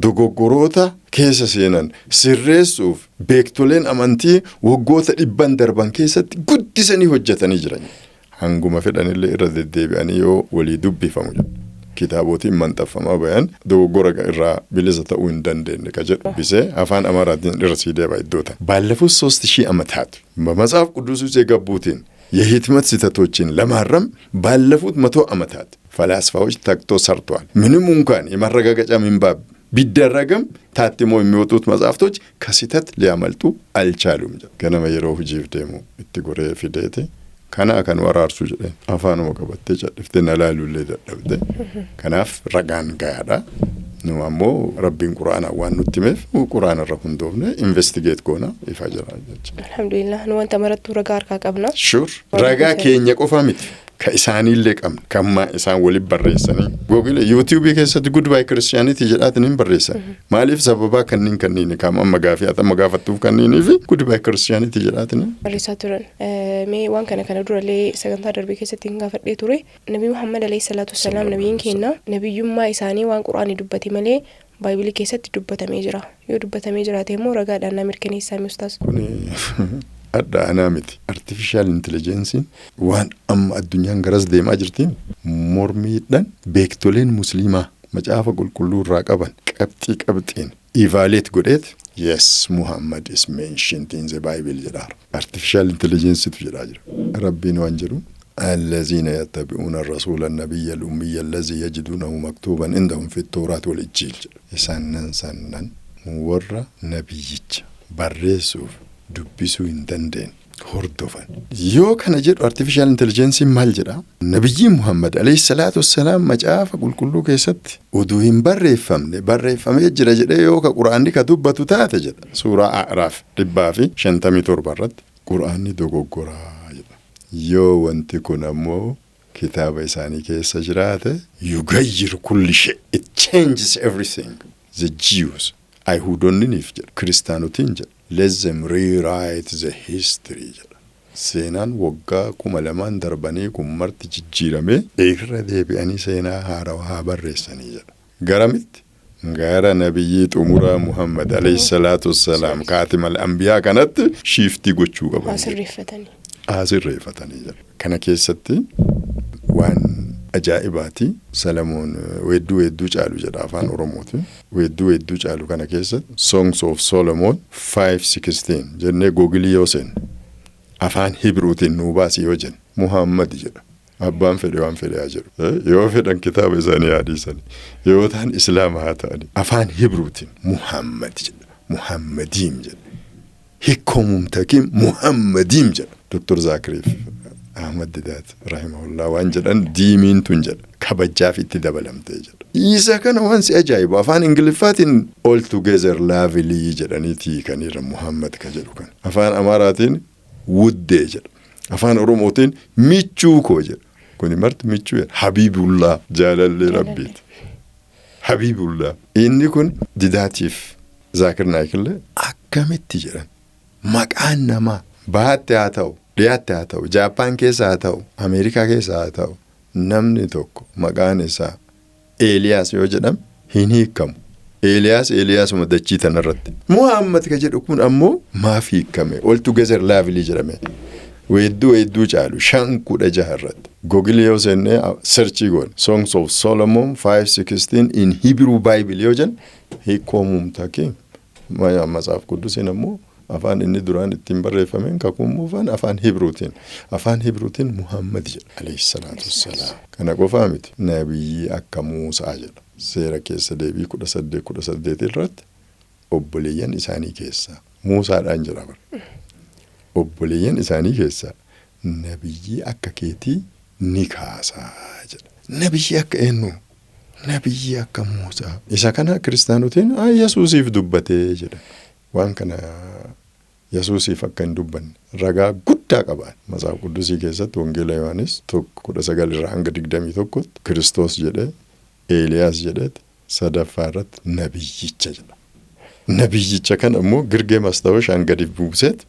dogoggoroota keessa seenan sirreessuuf beektoleen amantii waggoota 100 darban keessatti guddisanii hojjetanii jiran. Hanguma fedhanillee irra deddeebi'anii yoo walii dubbifamu jedha. Kitaabotiin manxaffamaa bayan dogoggora irraa bilisa ta'uu hin dandeenye ka jedhu bisee afaan Amaaraatiin irra sii deebaa iddootan. Baallafus 3000 ዓመታት በመጽሐፍ ቅዱስ ውስጥ የገቡትን የህትመት ስህተቶችን ለማረም ባለፉት 100 ዓመታት ፈላስፋዎች ተግቶ ሰርተዋል። ምንም እንኳን የማረጋገጫ ምንባብ ቢደረግም ታትሞ የሚወጡት መጽሐፍቶች ከስህተት ሊያመልጡ አልቻሉም። ገነመ የሮህ ጂፍ ደሞ እትጎሬ ፊደቴ kana kan waraarsu jedheen afaanuma qabattee cadhiftee nalaalullee dadhabde kanaaf ragaan gayaadha. Nu ammoo rabbiin quraanaa waan nutti himeef quraana irra hundoofne investigate goona ifa jira jechuudha. Alhamdulillah nu wanta marattuu ragaa harkaa qabna. Sure ragaa keenya qofa miti ka isaaniillee qabna kamma isaan waliin barreessanii Google YouTube keessatti goodbye Christianity jedhaatiin hin barreessan. Maaliif sababa kanniin kam amma gaafii atama gaafattuuf kanniinii fi goodbye Christianity jedhaatiin barreessaa turan. Mee waan kana durallee sagantaa darbii keessatti hin gaafadhee ture. Nabi Muhammad alayhi salaatu wassalaam nabiyin keenya nabiyyummaa isaanii waan quraanii dubbate malee Baayibilii keessatti dubbatamee jira. Yoo dubbatamee jiraate immoo ragaadhaan na mirkaneessaa mi ustaas? Adda anaa miti. Artificial intelligence waan amma addunyaan garas deemaa jirtiin mormiidhaan beektoleen musliimaa macaafa qulqulluu irraa qaban qabxiin evaluate godheet yes Muhammad is mentioned in the Bible jedha. Artificial intelligence tu jedha jira. Rabbiin waan jedhu الذين يتبعون الرسول النبي الأمي الذي يجدونه مكتوبا عندهم في التوراة والإنجيل. سنن مورا نبيج بريسوف دبسو إندندين هردوفن يو كان جد artificial intelligence مال جرا نبي محمد عليه الصلاة والسلام مجاف قل كله كيست ودوهم بريفم يجرا جرا يو كقرآن كتب بتوتات جرا سورة أعراف ربافي شنتمي تربرت قرآن دوغورا yoo wanti kun ammoo kitaaba isaanii keessa jiraate yugayyir kulli shay it changes everything. The Jews ayhuudonniif jedha kiristaanotiin jedha let them rewrite the history jedha seenaan waggaa 2000 darbanii kun marti jijjiirame irra deebi'anii seenaa haarawaa barreessanii jedha. Garamitti gara nabiyyi xumuraa Muhammad alayhi salaatu wassalaam kaatimal anbiyaa kanatti shiftii gochuu qaban. Asirreeffatanii jira. Kana keessatti waan ajaa'ibaati. Salamoon weedduu caalu jedha afaan Oromooti. Weedduu caalu kana keessatti Songs of Solomon 5:16 jennee Googilii yoo seen afaan Hibruutiin nuu baasii yoo jennu Muhammad jedha. Abbaan fedhe waan fedhe haa jedhu. Yoo fedhan kitaaba isaanii haadhiisanii yoo ta'an Islaama haa ta'ani afaan Hibruutiin Muhammad jedha. Muhammadiim jedha. Hikkomumtakiim Muhammadiim jedha. Dr. Zakiriif Ahmad Didaat rahimahullah waan jedhan diimiin tun jedha kabajaaf itti dabalamtee jedha. Isa kana waan si ajaa'ibu afaan Ingiliffaatiin all together lovely jedhaniitii kanirra Muhammad ka jedhu kan. Afaan Amaaraatiin wuddee jedha. Afaan Oromootiin michuu koo jedha. Kuni marti michuu jedha. Habibullah jaalallee rabbiiti. Habibullah. Inni kun Didaatiif Zakir Naayikillee akkamitti jedhan maqaan namaa bahaatti haa ta'u dhiyaatti haa ta'u Jaappaan keessa haa ta'u Ameerikaa keessa haa ta'u namni tokko maqaan isaa Eeliyaas yoo jedham hin hiikamu. Eeliyaasuma dachii tanarratti. Muhammad ka jedhu kun ammoo maaf hiikame all together lovely jedhame. Weedduu caalu 516 irratti Google yoo seenne searchii goone Songs of Solomon 5:16 in Hebrew Bible yoo jen hiikoo mumtaaki matsaaf quddusiin ammoo afaan inni duraan ittiin barreeffameen kakuumuufaan afaan Hibruutiin Muhammad jedha alayhi salaatu wassalaam. Kana qofaa miti nabiyyi akka Muusaa jedha seera keessa deebii 18 irratti obboleeyyan isaanii keessaa Muusaadhaan jedha bara obboleeyyan isaanii keessaa nabiyyi akka keetii ni kaasaa jedha. Nabiyyi akka eenyu nabiyyi akka Muusaa isa kana kiristaanotiin Yesuusiif dubbatee jedha. Waan kana Yesuusiif akka hin dubbanne ragaa guddaa qaban matsaaf quddusii keessatti wangeela Yohaanis 19 irraa hanga 21 Kiristoos jedhee Eeliyaas jedheeti sadaffaa irratti nabiyyicha jedha. Nabiyyicha kana immoo Girgee Mastaawoshaan gadi buuseet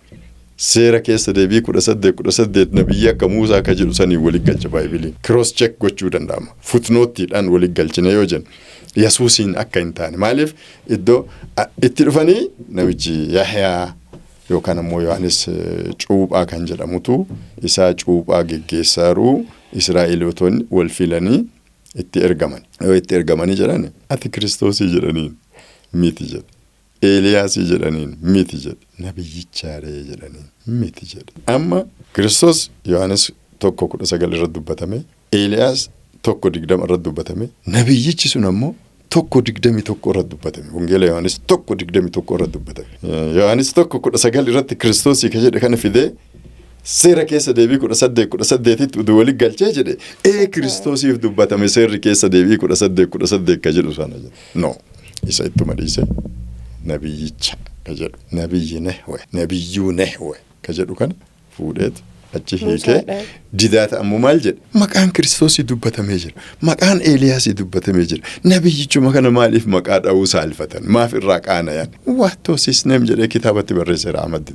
seera keessa deebii 18 nabiyyi akka Muusaa akka jedhu sanii waliin galcha Baaybiliin cross check gochuu danda'ama. Futnoottiidhaan waliin galchine yoo jennu Yesuusiin akka hin taane maaliif iddoo itti dhufanii namichi Yahyaa yookaan ammoo Yohaanis cuuphaa kan jedhamutu isaa cuuphaa geggeessaaru Israa'elootonni wal filanii itti ergaman. Yoo itti ergamanii jedhan ati Kiristoosii jedhaniin miti jedha. Eeliyaasii jedhaniin miti jedha. Nabiyyichaaree jedhaniin miti jedha. Amma Kiristoos Yohaanis 1:19 irratti dubbatame, Eeliyaas 1:20 irratti dubbatame, nabiyyichi sun ammoo 1:21 irratti dubbatame. Wangeela Yohaanis 1:21 irratti dubbatame. Yohaanis 1:19 irratti Kiristoosii ka jedhe kana fidee seera keessa deebii 18 utuu waliin galchee jedhe Kiristoosiif dubbatame seerri keessa deebii 18 ka jedhu sana jedhe. No, isa ittuma dhiise nabiyyicha ka jedhu nabiyyi nabiyyuu nehwe ka jedhu kana fuudheet achi hiikee didaata ammoo maal jedhe maqaan Kiristoosii dubbatamee jira, maqaan Eeliyaasii dubbatamee jira, nabiyyichuma kana maaliif maqaa dha'uu saalfatan maaf irraa qaanayan waatoosis neem jedhee kitaabatti barreesseera Ahmad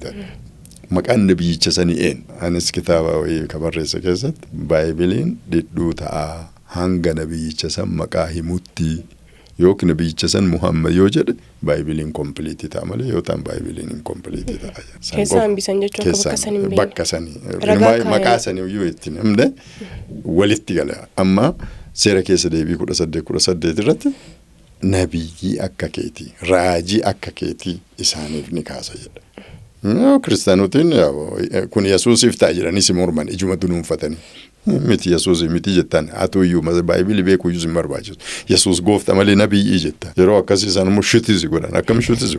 maqaan nabiyyicha sanii een anis kitaaba wayii ka barreesse keessatti Baaybiliin dhidhuu ta'a hanga nabiyyicha san maqaa himutti yookiin nabiyyicha san Muhammad yoo jedhe Baaybiliin kompiliitii ta'a malee yoo ta'an Baaybiliin inkompiliitii ta'a. Keessaan bisan jechuun akka bakka sanii hin beekne. Bakka sanii maqaa sanii iyyuu itti namne walitti gala. Amma seera keessa deebii 18 irratti nabiyyi akka keetii raajii akka keetii isaaniif ni kaasa jedha. Kiristaanotiin kun Yesuusiif ta'a jedhanii si morman ijuma dunuunfatanii. Miti Yesuusii miti jettan atu iyyuu Baaybilii beekuu iyyuu sin barbaachisu. Yesuus goofta malee nabiyyi jetta. Yeroo akkasii isaan immoo shutisi godhan akkam shutisi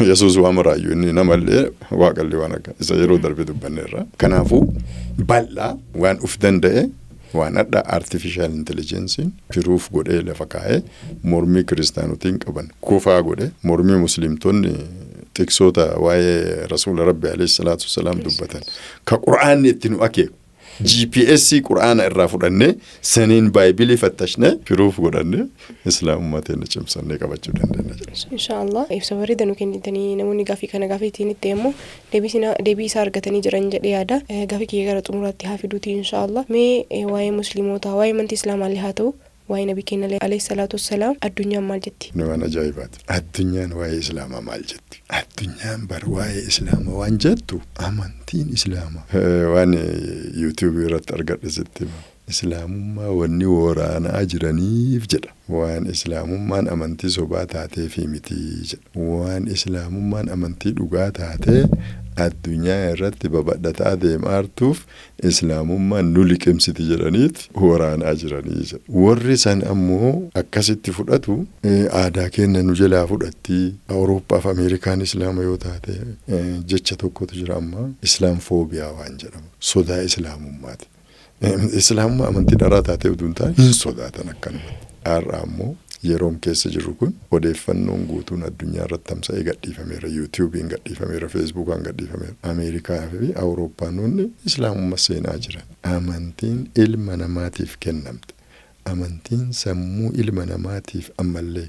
Yesuus waan maraayyuu inni namallee waaqallee waan akka isa yeroo darbe dubbanneerra. Kanaafuu bal'aa waan uf danda'e waan adda artificial intelligence firuuf godhee lafa kaa'ee mormii kiristaanotiin qaban kufaa godhe mormii muslimtoonni tiksoota waa'ee rasuula rabbi alayhi salaatu wassalaam dubbatan ka qur'aanni itti nu akeeku GPS qur'aana irraa fudhannee saniin Baaybilii fattashne firuuf godhanne islaamummateen cimsannee qabachuu dandeenya jedha. Inshallah ibsa bareeda nu kennitanii namoonni gaafii kana gaafiitiin itti immoo deebii isaa argatanii jiran jedhee yaada. Gaafii kiyya gara xumuraatti haa fiduuti inshallah. Mee waa'ee musliimotaa waa'ee amantii islaamaallee haa ta'u waa'ee nabii keenya alayhi salaatu wassalaam addunyaan maal jetti? Nama ajaa'ibaati. Addunyaan waa'ee islaamaa maal jetti? Addunyaan bar waa'ee islaamaa waan jettu amantiin islaamaa. Waan YouTube irratti argadhisitti islaamummaa wanni waraanaa jiraniif jedha. Waan islaamummaan amantii sobaa taatee fi miti jedha. Waan islaamummaan amantii dhugaa taatee addunyaa irratti babadhataa deemaartuuf islaamummaan nu liqimsiti jedhaniit waraanaa jiranii jedha. Warri san ammoo akkasitti fudhatu aadaa keenya nu jalaa fudhatti Awurooppaaf Ameerikaan islaama yoo taate jecha tokkotu jira amma islaamfoobiyaa waan jedhamu sodaa islaamummaati. Islaamummaa amantii dharaa taatee utuu hin taane hin sodaatan akkanumatti. Har'a ammoo yeroon keessa jiru kun odeeffannoon guutuun addunyaa irratti tamsa'ee gadhiifameera. YouTube'n gadhiifameera, Facebook'n gadhiifameera. Ameerikaa fi Awurooppaanonni islaamummaa seenaa jiran. Amantiin ilma namaatiif kennamte. Amantiin sammuu ilma namaatiif ammallee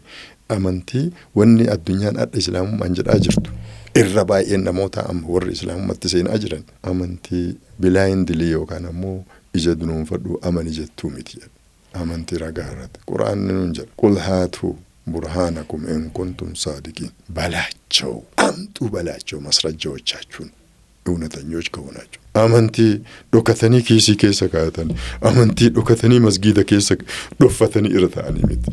amantii wanni addunyaan adda islaamummaan jedhaa jirtu. Irra baay'een namoota amma warri islaamummaatti seenaa jiran amantii bilaayindilii yookaan ammoo ija dunuunfadhu amani jettuu miti jedha. Amantii ragaa irratti quraanni nuun jedha qul haatu burhaanakum in kuntum saadiqiin balaachoo amxuu balaachoo masrajjaዎቻችሁን እውነተኞች ከሆናችሁ አመንቲ ዶከተኒ ኪሲ ኬሰ ካተን አመንቲ ዶከተኒ መስጊደ ኬሰ ዶፈተኒ ኢርታኒ ሚት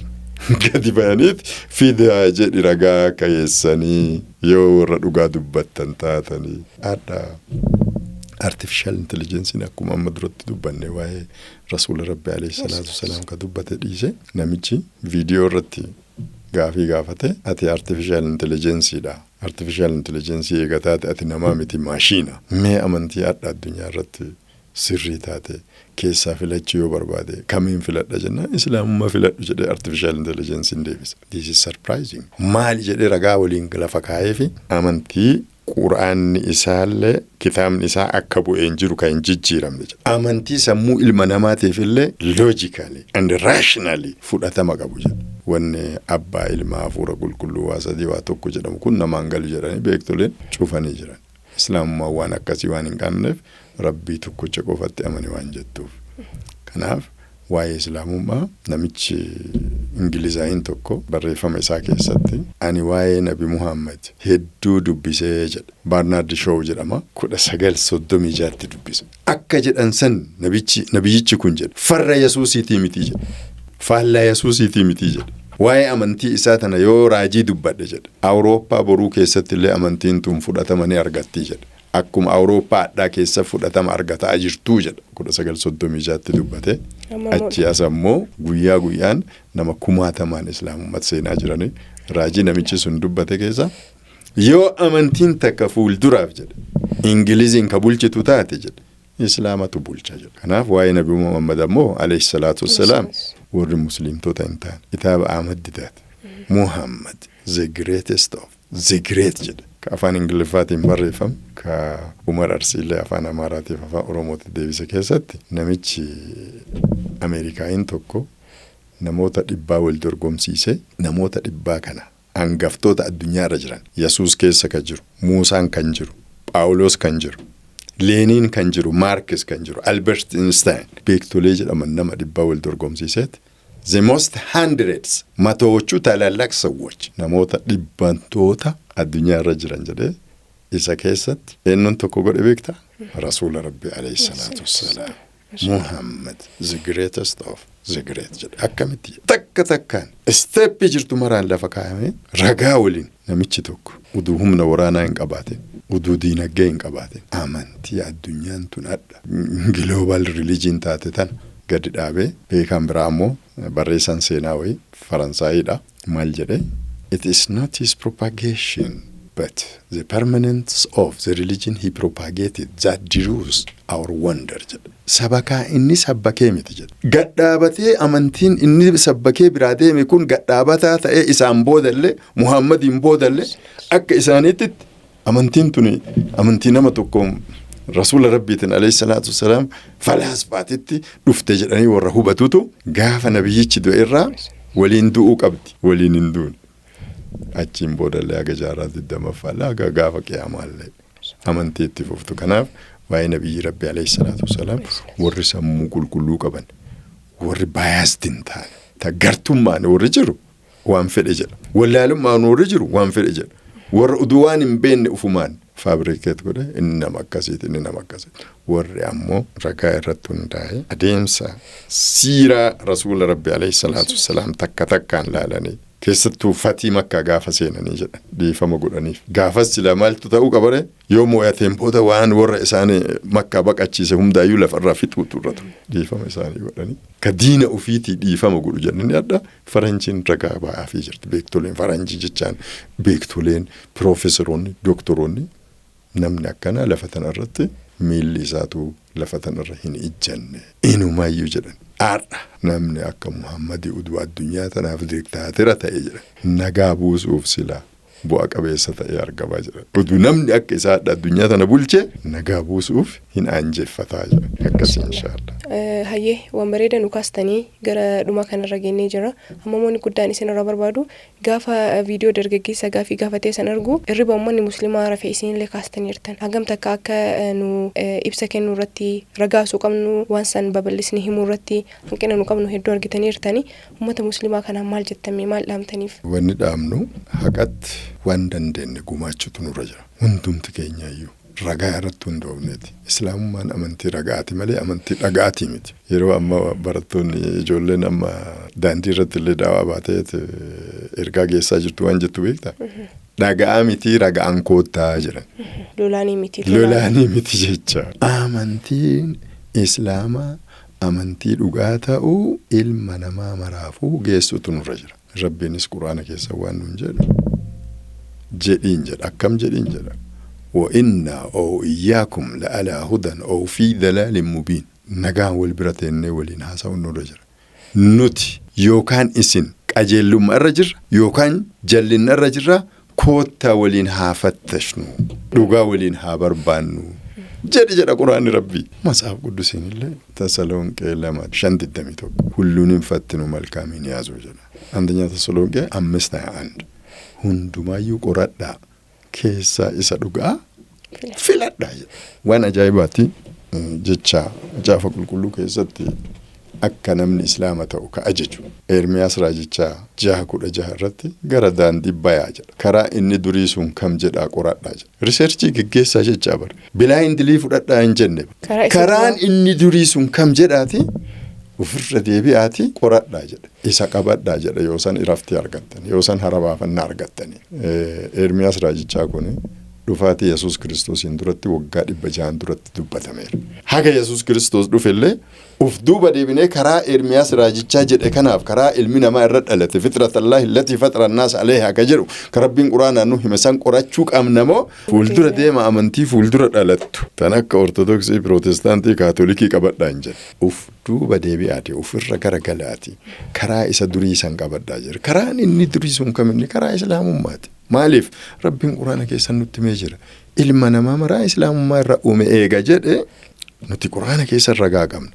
gadi bayanit fiidiyaa jedhi ragaa kayeessanii yoo warra dhugaa dubbattan taatanii adda artificial intelligence akkuma amma duratti dubbanne waa'ee rasuula rabbi alayhi salaatu wasalaam ka dubbate dhiise namichi viidiyoo irratti gaafii gaafate ati artificial intelligence dha artificial intelligence eegataate ati namaa miti maashiina mee amantii adda addunyaa irratti sirrii taate keessaa filachuu yoo barbaade kamiin filadha jenna islaamummaa filadhu jedhee artificial intelligence hin deebisa. This is surprising. Maali jedhee ragaa waliin lafa kaa'ee fi amantii quraanni isaallee kitaabni isaa akka bu'een jiru kan hin jijjiiramne jedha. Amantii sammuu ilma namaatiif illee logically and rationally fudhatama qabu jedha. Wanni abbaa ilmaa hafuura qulqulluu waa sadii waa tokko jedhamu kun namaan galu jedhanii beektoleen cufanii jiran. Islaamummaa waan akkasii waan hin qabneef rabbii tokkicha qofatti amani waan jettuuf. Kanaaf waa'ee islaamummaa namichi ingilizaayin tokko barreeffama isaa keessatti ani waa'ee nabi Muhammad hedduu dubbisee jedha. Barnaard Shaw jedhama 1936tti dubbise. Akka jedhan san nabiyyichi kun jedha farra Yesuusiitii miti jedha. Faallaa Yesuusiitii miti jedha. Waa'ee amantii isaa tana yoo raajii dubbadhe jedha. Awurooppaa boruu keessatti illee amantiin tun fudhatamanii argatti jedha. Akkuma Awurooppaa addaa keessa fudhatama argataa jirtuu jedha. 1936tti dubbate. Achi as ammoo guyyaa guyyaan nama 1000 islaamummaatti seenaa jiranii raajii namichi sun dubbate keessa yoo amantiin takka fuulduraaf jedha. Ingiliziin ka bulchitu taate jedha. Islaamatu bulcha jedha. Kanaaf waa'ee nabi Muhammad ammoo alayhi salaatu wassalaam warri musliimtota hin taane kitaaba Ahmad Didat Muhammad the greatest of the great jedha. Ka afaan Ingiliffaatiin barreeffame ka Umar Arsiilee afaan Amaaraatiif afaan Oromootti deebise keessatti namichi Ameerikaayin tokko namoota 100 wal dorgomsiise namoota 100 kana hangaftoota addunyaa irra jiran Yesuus keessa kan jiru Muusaan kan jiru Phaawulos kan jiru Lenin kan jiru Marcus kan jiru Albert Einstein beektolee jedhaman nama 100 wal dorgomsiiseet the most hundreds matoochu talalaq sawwach namoota dhibbantoota addunyaa irra jiran jedhee isa keessatti eenyuun tokko godhe beektaa rasuula rabbi alayhi salaatu wassalaam Muhammad the greatest of the great jedhe akkamitti takka takkaan steppi jirtu maraan lafa kaa'ame ragaa waliin namichi tokko uduu humna waraanaa hin qabaatin uduu diinagdee hin qabaatin amantii addunyaan tun adda global religion taate tan gadi dhaabee beekan biraa ammoo barreessan seenaa wayii Faransaayidha maal jedhe it is not his propagation but the permanence of the religion he propagated that drews our wonder jedhe sabakaa inni sabbakee miti jedhe gadhaabatee amantiin inni sabbakee biraa deeme kun gadhaabataa ta'ee isaan boodallee Muhammadiin boodallee akka isaaniitti amantiin tuni amantii nama tokkoon rasuula rabbiitiin alayhi salaatu wassalaam falaasfaatitti dhufte jedhanii warra hubatutu gaafa nabiyyichi du'e irraa waliin du'uu qabdi waliin hin duune achiin boodallee aga jaarraa 20 gaafa qiyamaallee amantii itti fuftu. Kanaaf waa'ee nabiyyi rabbi alayhi salaatu wassalaam warri sammuu qulqulluu qaban warri baay'aasti hin taane tagartummaan warri jiru waan fedhe jedha wallaalummaan warri jiru waan fedhe jedha warra uduu waan hin beenne ufumaan fabrikeet godhe inni nama akkasiiti inni nama akkasiiti warri ammoo ragaa irratti hundaa'e adeemsa siiraa rasuula rabbi alayhi salaatu wassalaam takka takkaan laalanii keessattuu fatii makkaa gaafa seenanii jedha dhiifama godhaniif gaafas sila maaltu ta'uu qabare yoo moo'ateen booda waan warra isaanii makkaa baqachiise hundaayyuu lafarraa fixuutu irratu dhiifama isaanii godhanii ka diina ofiitii dhiifama godhu jennani adda faranjiin ragaa ba'aafii jirti beektoleen faranjii jechaan beektoleen piroofesaroonni doktoroonni namni akkana lafa tanarratti miilli isaatu lafa tanarra hin ijjanne inumaayyuu jedhan arra namni akka Muhammadii uduu addunyaa tanaaf diktaatira ta'e jedha nagaa buusuuf sila bu'a qabeessa ta'e argama jedha uduu namni akka isaa addunyaa tana bulche nagaa buusuuf hin aanjeffataa jedha akkasii inshallah. Hayyee waan bareeda nu kaastanii gara dhuma kanarra geenyee jira ammamoonni guddaan isinirra barbaadu gaafa viidiyoo dargaggeessa gaafii gaafatee san argu irriba uummanni musliimaa rafee isinillee kaastaniirtan hagam takka akka nu ibsa kennuu irratti ragaasuu qabnu waan san babal'isni himuu irratti hanqina nu qabnu hedduu argitaniirtani uummata musliimaa kanaan maal jettanii maal dhaamtaniif? Wanni dhaamnu haqatti waan dandeenye gumaachuutu nurra jira hundumti keenyaayyuu ragaa irratti hundoofneeti. Islaamummaan amantii ragaati malee amantii dhagaati miti. Yeroo amma barattoonni ijoolleen amma daandii irratti illee daawaa baatee ergaa geessaa jirtu waan jettu beektaa? Dhagaa miti ragaan koottaa jedhan. Lolaanii miti jecha. Amantiin Islaamaa amantii dhugaa ta'uu ilma namaa maraafuu geessutu nurra jira. Rabbiinis Quraana keessa waan nuun jedhiin jedha. Akkam jedhiin jedha. وإنا أو إياكم لعلى هدى أو في ضلال مبين نجا والبرتين ولين هاسا ونرجر نوتي يوكان إسن أجلهم الرجر يوكان جلين الرجر كوتا ولين هافتشنو لغا ولين هابربانو جري قرآن ربي ما صاحب قدسين الله تسلون كلام شند الدميتو كلون فتنوا ملكامين يا زوجنا عندنا تسلون كه أمسنا عند هندما يقرأ keessa isa dhugaa filadha waan ajaa'ibaati jecha jaafa qulqulluu keessatti akka namni islaama ta'u ka ajaju Ermiyaas raajichaa 6:16 irratti gara daandii bayaa jedha karaa inni durii sun kam jedhaa qoradhaa jedha riseerchii geggeessaa jechaa bara bilaa indilii fudhadhaa hin jenne karaan inni durii sun kam jedhaati ufirra deebi'aati qoradhaa jedha isa qabadhaa jedha yoo san iraftii argattan yoo san harabaafannaa argattani Ermiyaas raajichaa kun dhufaatii Yesuus Kiristoosiin duratti waggaa 600 duratti dubbatameera haga Yesuus Kiristoos dhufellee uf duuba deebinee karaa Ermiyaas raajichaa jedhe kanaaf karaa ilmi namaa irra dhalate fitratallahi allati fatara an-naas alayha ka jedhu ka rabbiin quraanaan nu hime san qorachuu qabnamoo fuuldura deema amantii fuuldura dhalattu tan akka ortodoksii pirootestaantii kaatolikii qabadhaa hin jedhe uf duuba deebi'aati ufirra garagalaati karaa isa durii san qabadhaa jira karaan inni durii sun kaminni karaa islaamummaati maaliif rabbiin quraana keessa nutti mee jira ilma namaa maraa islaamummaa irra uume eega jedhe nuti quraana keessa ragaa qabna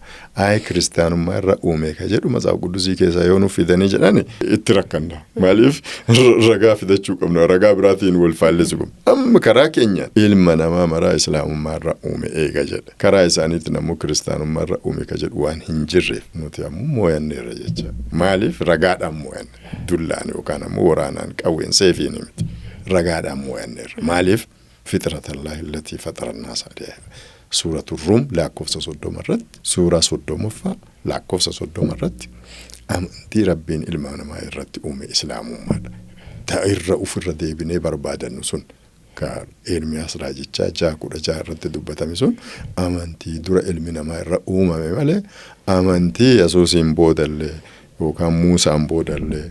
ay kiristaanummaa irra uume ka jedhu matsaaf quddusii keessa yoo nuuf fidanii jedhani itti rakkanna maaliif ragaa fidachuu qabna ragaa biraatiin wal faallesu amma karaa keenya ilma namaa maraa islaamummaa irra uume eega jedhe karaa isaaniitiin ammoo kiristaanummaa irra uume ka jedhu waan hin jirreef nuti ammoo mooyanneerra jecha maaliif ragaadhaan mooyanne dullaan yookaan ammoo waraanaan qawween seefiin miti ragaadhaan mooyanneerra maaliif fitratallahi allati fatara an-naas alayha سورة الروم لاكوفسا صدوم الرد سورة صدوم فا لاكوفسا صدوم الرد أمنتي ربين إلمان ما الرد أمي إسلام ماذا تأير رؤوف الردي بني بربادا نسون كإرمياس راجتشا جاكو رجا الرد دبتا مسون أمنتي در إلمنا ما الرؤوم ممالي أمنتي يسوسين بودل وكان موسى بودل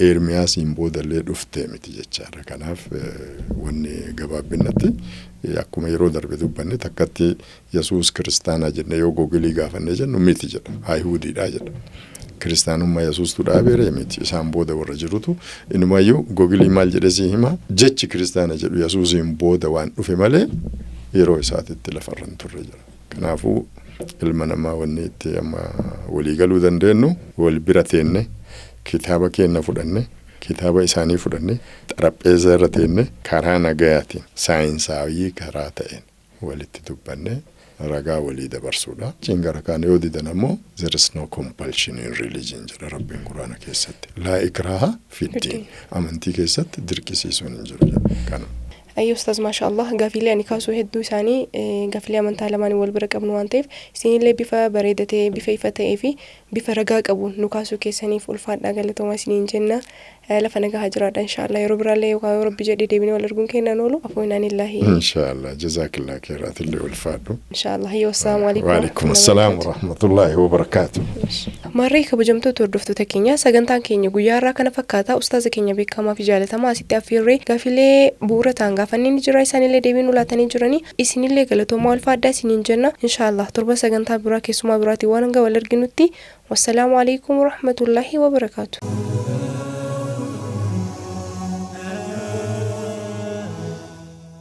Ermiyaasiin boodallee dhuftee miti jechaadha kanaaf wanni gabaabinatti akkuma yeroo darbe dubbanne takkatti Yesuus kiristaanaa jenne yoo googilii gaafannee jennu miti jedha Ayihuudiidha jedha kiristaanummaa Yesuustu dhaabeere miti isaan booda warra jirutu inumayyuu googilii maal jedhesii hima jechi kiristaana jedhu Yesuusiin booda waan dhufe malee yeroo isaatitti lafarran turre jedha kanaafuu ilma namaa wanni itti amma walii galuu dandeenyu wal bira teenne kitaaba keenya fudhanne kitaaba isaanii fudhanne xarapheeza irra teenne karaa nagayaatiin saayinsaawii karaa ta'een walitti dubbanne ragaa walii dabarsuudha cingara kana yoo didan ammoo there is no compulsion in religion jedha rabbiin quraana keessatti laa ikraaha fiddiin amantii keessatti dirqisiisuun hin jiru jedha kana أي أستاذ ما شاء الله قافلي أني كاسو هدو ثاني قافلي من تعلماني والبرك أبنو وانتيف سين اللي بفا بريدتي بفيفتي في بفرقاك أبو نكاسو كيساني فولفات أقل توما سنين جنة لفنقا هجرات إن شاء الله يا رب رالي ورب جديد بني والرقون كينا نولو أفوينا الله إن شاء الله جزاك الله خيرات اللي والفاتو إن شاء الله هي والسلام عليكم وعليكم السلام ورحمة الله وبركاته مريك بجمتو تردفتو تكينيا ساقنتان كينيا قيارا كان فكاتا أستاذ كينيا بكما في جالة ما سيتا فيري قافلي بورتان فنين جراي ساني اللي ديبين ولا تاني جراني إسني اللي قالتو ما الفادا سنين جنة إن شاء الله تربى سجنتها براكي سما براتي وانغا والرجنوتي والسلام عليكم ورحمة الله وبركاته.